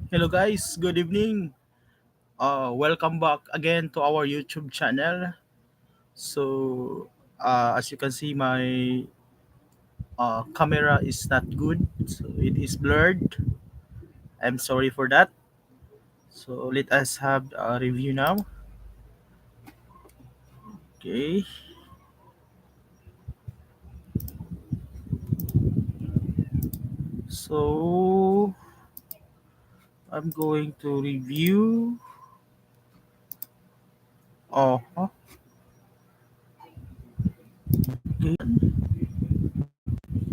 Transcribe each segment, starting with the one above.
Hello guys, good evening. Welcome back again to our YouTube channel. As you can see, my camera is not good, so it is blurred. I'm sorry for that. So let us have a review now. Okay, so I'm going to review. Oh, okay.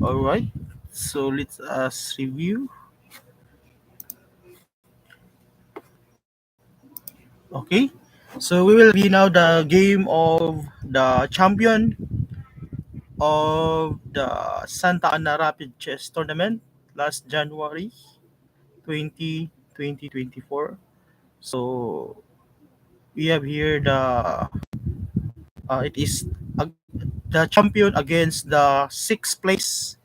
All right. So let us review. Okay. So we will review now the game of the champion of the Santa Ana Rapid Chess Tournament last January 2024. So we have here it is the champion against the sixth place,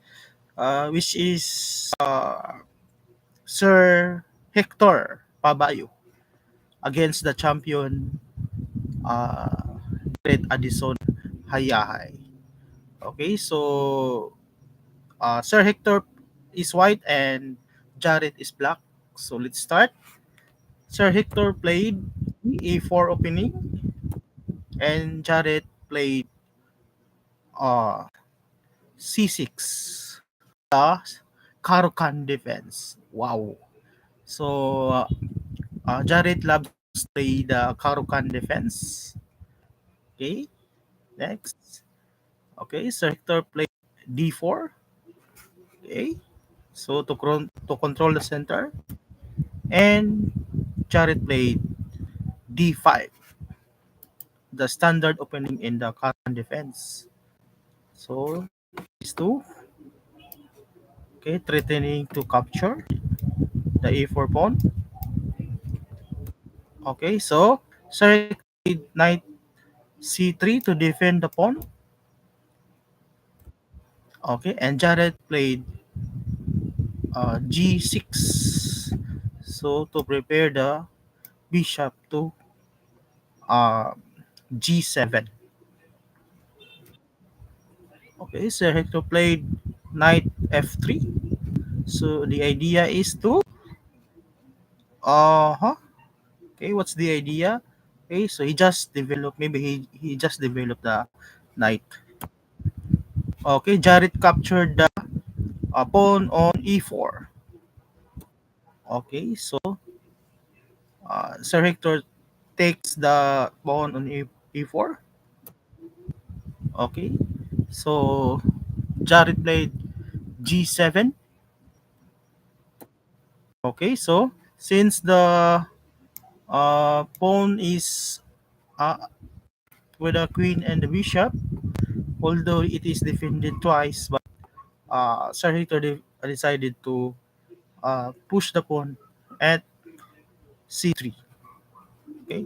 which is Sir Hector Pabayo against the champion Red Addison Hayahay. Okay, so Sir Hector is white and Jared is black. So let's start. Sir Hector played A4 opening and Jared played uh, C6. The Karukan defense. Wow. So Jared loves to play the Karukan defense. Okay, next. Okay, Sir Hector played D4. Okay, so to control the center. And Jared played D5, the standard opening in the current defense. So these two, okay, threatening to capture the A4 pawn. Okay, so Sir played knight C3 to defend the pawn. Okay, and Jared played G6, so to prepare the bishop to uh, G7. Okay, Sir Hector played knight F3. So the idea is to huh? Okay, what's the idea? Okay, so he just developed, maybe he just developed the knight. Okay, Jared captured the pawn on E4. Okay, so Sir Hector takes the pawn on E4. Okay, so Jared played G7. Okay, so since the pawn is uh, with the queen and the bishop, although it is defended twice, but Sir Hector decided to push the pawn at c3. Okay,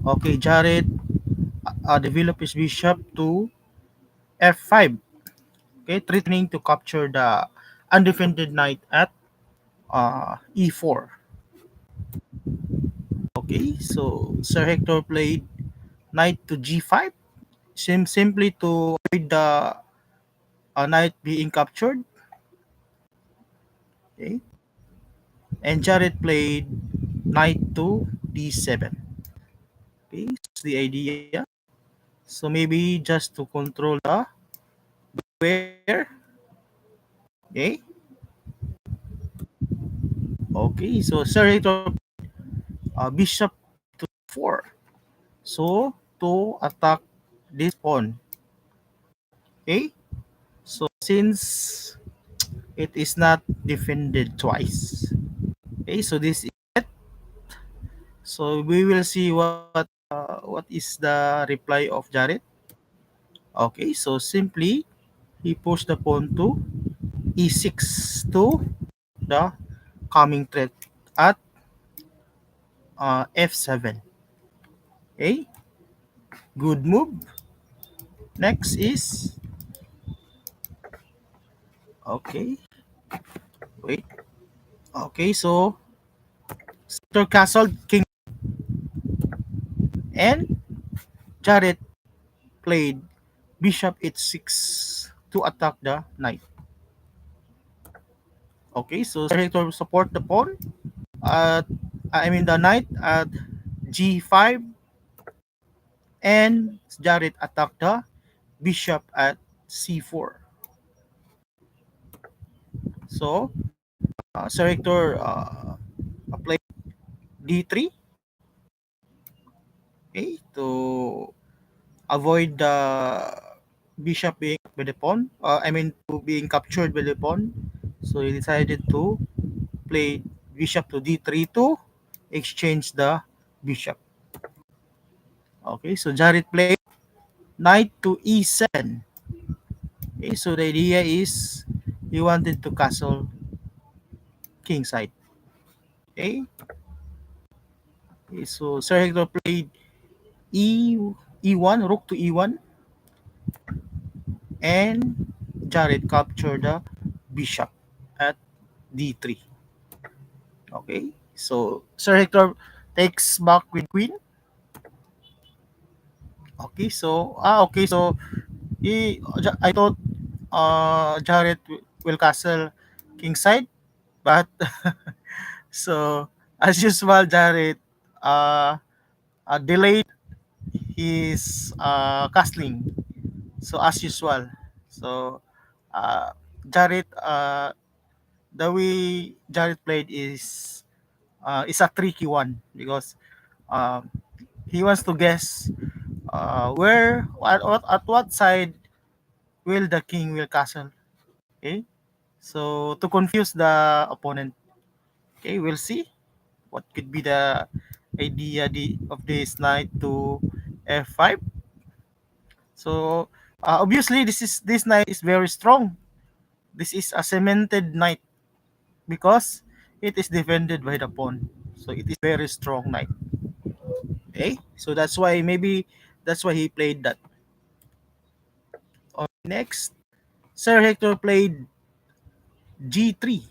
okay, Jared developed his bishop to f5. Okay, threatening to capture the undefended knight at e4. Okay, so Sir Hector played knight to g5, simply to avoid the knight being captured. Okay, and Jared played knight to d7. Okay, that's the idea. So maybe just to control the square. Okay. Okay. So Sir Hector bishop to 4. So to attack this pawn. Okay. So since it is not defended twice. Okay. So this is it. So we will see what is the reply of Jared. Okay. So simply he pushed the pawn to e6 to the coming threat at f7. Okay, good move. Next is okay. Wait. Okay, so Sir Castle King and Jared played Bishop H6 to attack the knight. Okay, so Sir Hector support the pawn at the knight at G5 and Jared attack the bishop at C4. So Sir Hector played D3, okay, to avoid the bishop being by the pawn. To being captured by the pawn. So he decided to play bishop to D3 to exchange the bishop. Okay, so Jared played knight to E7. Okay, so the idea is he wanted to castle king side. Okay, okay, so Sir Hector played E E1, rook to E1, and Jared captured the bishop at D3. Okay, so Sir Hector takes back with queen. Okay, so I thought Jared will castle king side, but so as usual, Jared uh, delayed his castling. So as usual, so uh, Jared the way Jared played is a tricky one because um, he wants to guess where at what side will the king will castle. Okay, so to confuse the opponent. Okay, we'll see what could be the idea of this knight to f5. So obviously this knight is very strong. This is a cemented knight because it is defended by the pawn. So it is very strong knight. Okay, so that's why he played that. Next, Sir Hector played g3.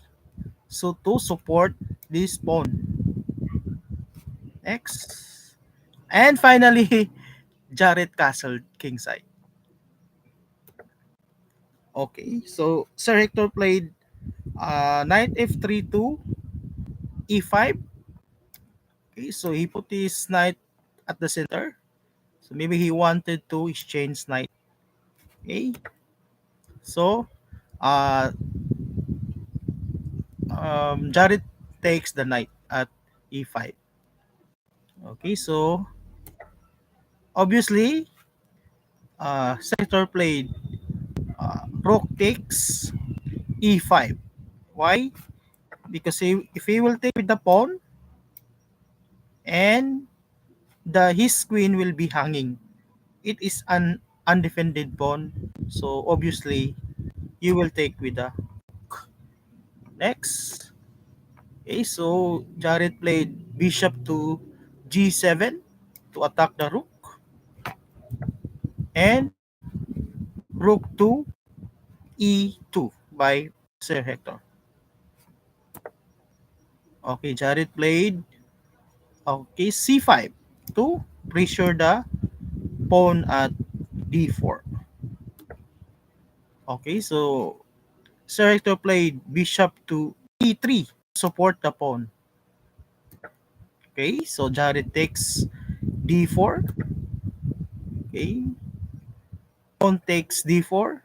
So to support this pawn. Next. And finally, Jared castled kingside. Okay, so Sir Hector played knight f3 to e5. Okay, so he put his knight at the center. So maybe he wanted to exchange knight. Okay, so uh, Jared takes the knight at e5. Okay, so obviously, Hector played rook takes e5. Why? Because if he will take with the pawn and the his queen will be hanging. It is an undefended pawn, so obviously you will take with the next. Okay, so Jared played bishop to g7 to attack the rook and rook to e2 by Sir Hector. Okay, Jared played c5 to pressure the pawn at d4. Okay, so Sir Hector played bishop to e3 support the pawn. Okay, so Jared takes d4. Okay, pawn takes d4.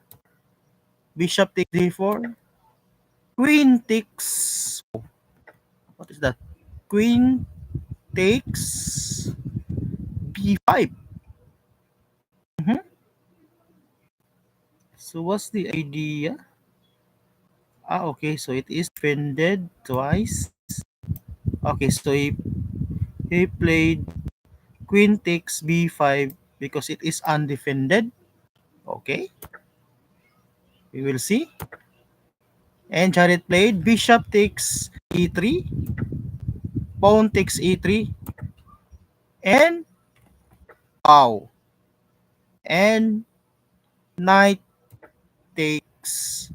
Bishop takes d4. Queen takes. What is that? Queen takes b5. Mhm. So what's the idea? Okay, so it is defended twice. Okay, so he played queen takes b5 because it is undefended. Okay, we will see. And Jared played bishop takes e3, pawn takes e3, and wow, and knight takes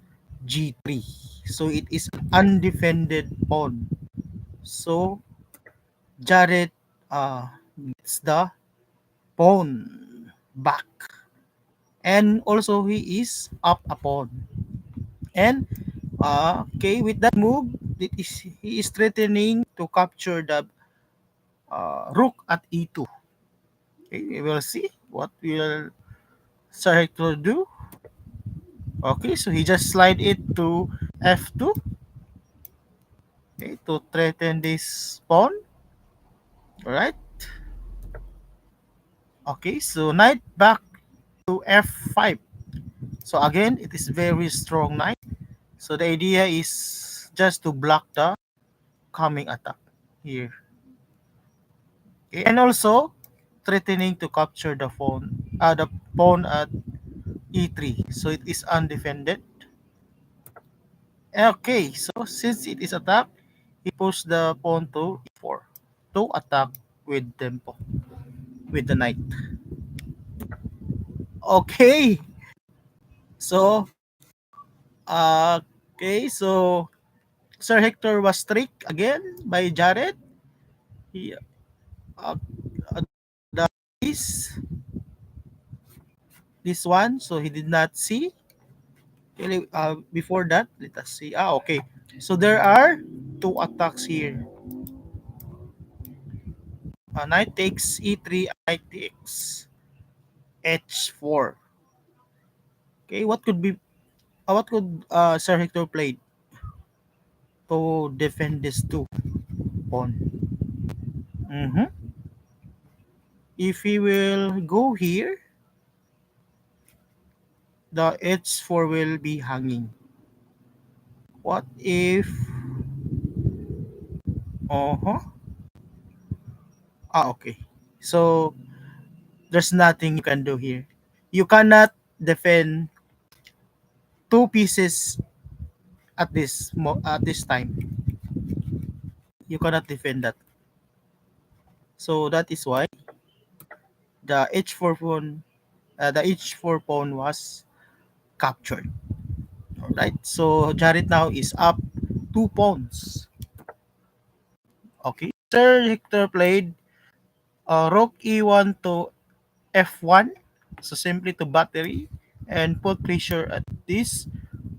g3. So it is undefended pawn. So Jared gets the pawn back. And also he is up a pawn. And okay, with that move, he is threatening to capture the rook at e2. Okay, we will see what will Sir Hector do. Okay, so he just slide it to f2. Okay, to threaten this pawn. Alright. Okay, so knight back to f5. So again, it is very strong knight. So the idea is just to block the coming attack here. Okay, and also threatening to capture the pawn at e3. So it is undefended. Okay, so since it is attacked, he pushed the pawn to e4 to attack with tempo with the knight. Okay, so okay, so Sir Hector was tricked again by Jared. He uh, the this this one, so he did not see. Okay, before that, let us see. Okay. So there are two attacks here. Knight takes e3, knight takes h4. Okay, what could Sir Hector play to defend this two pawn? Mm-hmm. If he will go here, the h4 will be hanging. What if? Uh-huh. Okay. So there's nothing you can do here. You cannot defend two pieces at this time. You cannot defend that. So that is why the h4 pawn was captured. All right. So Jared now is up 2 pawns. Okay. Sir Hector played rook e1 to f1. So simply to battery and put pressure at this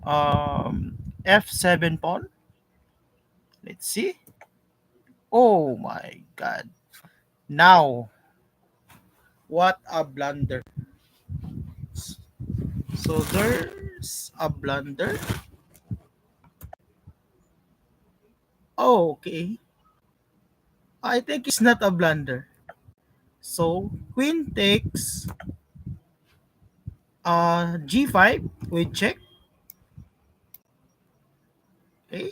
f7 pawn. Let's see. Oh my god. Now, what a blunder. So there's a blunder. Oh, okay. I think it's not a blunder. So queen takes g5 with check. Okay.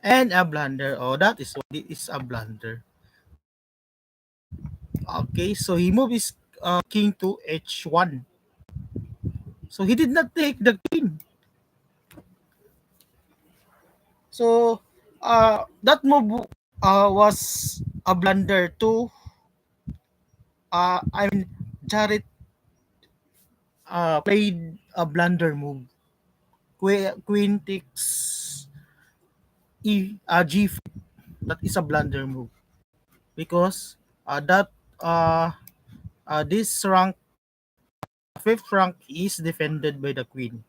And a blunder. Oh, that is what it is, a blunder. Okay, so he moved his king to h1. So he did not take the queen. So that move was a blunder to I mean Jared played a blunder move. Queen takes g5. That is a blunder move because that uh, this rank fifth rank is defended by the queen.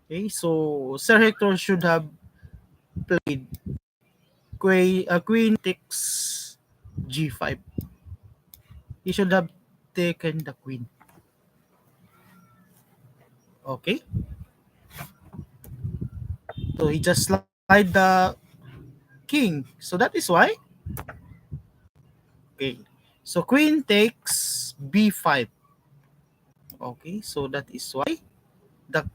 Okay, so Sir Hector should have played queen takes g5. He should have taken the queen. Okay, so he just slide the king. So that is why. Okay, so queen takes b5. Okay, so that is why the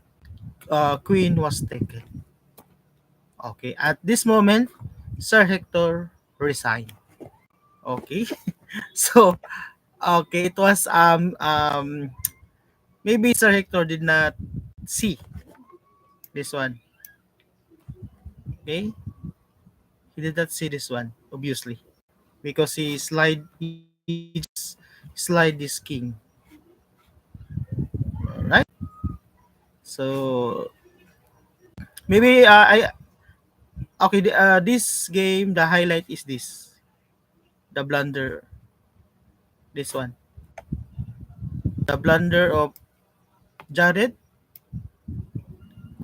queen was taken. Okay, at this moment, Sir Hector resigned. Okay, so okay, it was maybe Sir Hector did not see this one. Okay, he did not see this one obviously because he just slide this king. All right, so Maybe I okay. This game, the highlight is this, the blunder. This one, the blunder of Jared.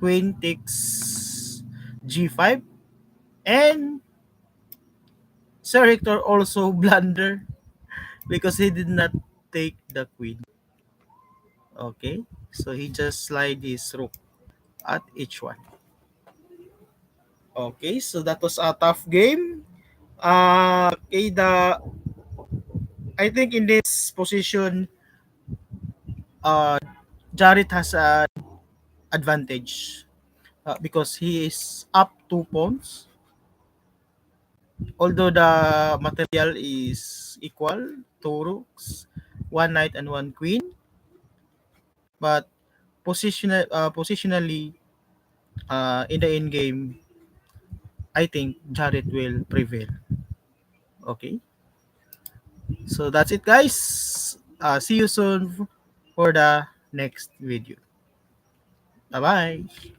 Queen takes g5, and Sir Hector also blunder because he did not take the queen. Okay, so he just slide his rook at h1. Okay, so that was a tough game. Okay, I think in this position, uh, Jared has an advantage because he is up 2 pawns. Although the material is equal, two rooks, one knight and one queen, but positionally, in the end game, I think Jared will prevail. Okay, so that's it, guys. See you soon for the next video. Bye bye.